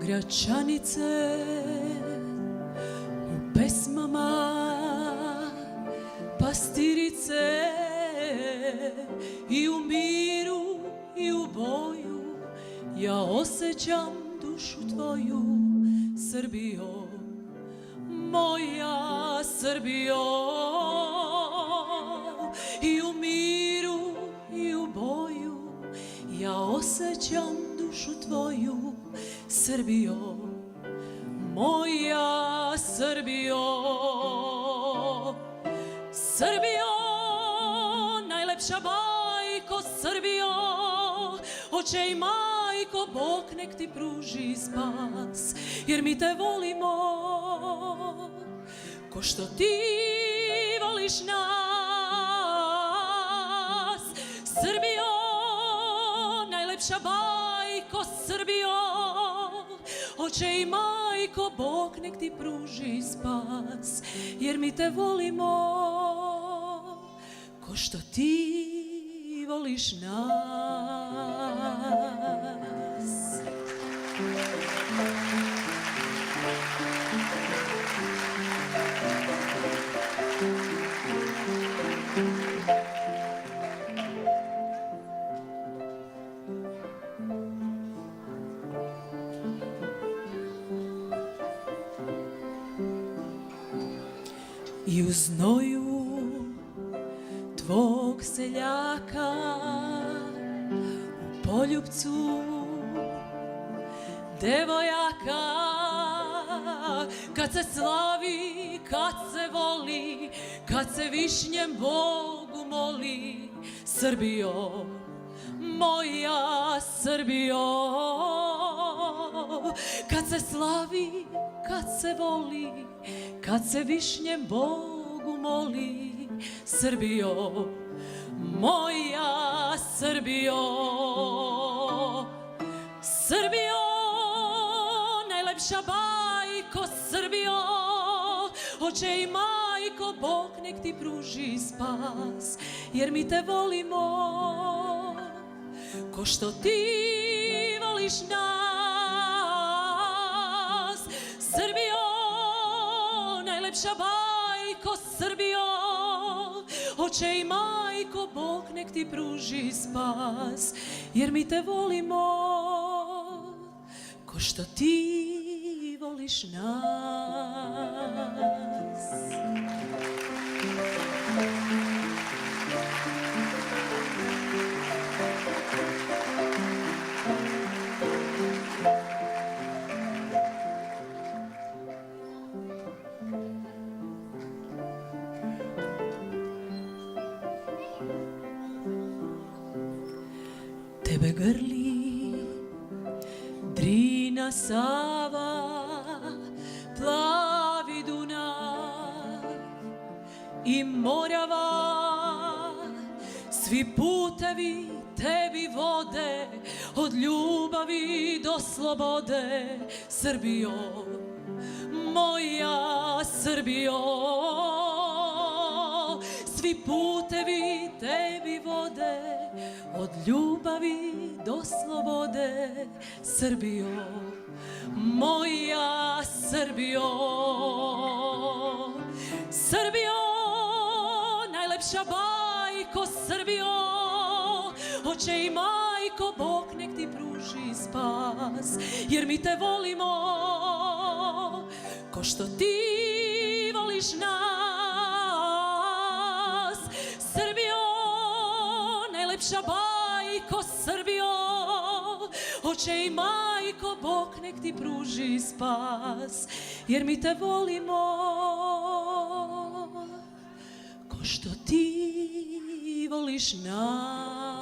Gračanice u pesmama, pastirice i u miru i u boju ja osjećam dušu tvoju, Srbijo, moja Srbijo. I u miru i u boju ja osjećam dušu tvoju, Srbijo, moja Srbijo. Srbijo, najlepša bajko, Srbijo, oče i majko, Bog nek ti pruži spas, jer mi te volimo ko što ti voliš nas. Srbijo, najlepša bajko, Srbijo, oče i majko, Bog nek ti pruži spas, jer mi te volimo ko što ti voliš nas. I u znoju tvog seljaka, u poljupcu devojaka, kad se slavi, kad se voli, kad se višnjem Bogu moli, Srbijo, moja Srbijo. Kad se slavi, kad se voli, kad se višnjem Bogu moli, Srbijo, moja Srbijo. Srbijo, najlepša bajko, Srbijo, oče i majko, Bog nek ti pruži spas, jer mi te volimo ko što ti voliš nas. Srbijo, najlepša bajko, Srbijo, oče i majko, Bog nek ti pruži spas, jer mi te volimo ko što ti voliš nas. Tebe grli Drina, Sava, plavi Dunav i Morava, svi putevi tebi vode, od ljubavi do slobode, Srbijo, moja Srbijo. Svi putevi tebi vode, od ljubavi do slobode, Srbijo, moja Srbijo. Srbijo, najlepša bajko, Srbijo, oče i majko, Bog nek ti pruži spas, jer mi te volimo ko što ti voliš nas. Srbijo, najlepša bajko, Srbijo, oče i majko, Bog nek ti pruži spas, jer mi te volimo ko što ti voliš nas.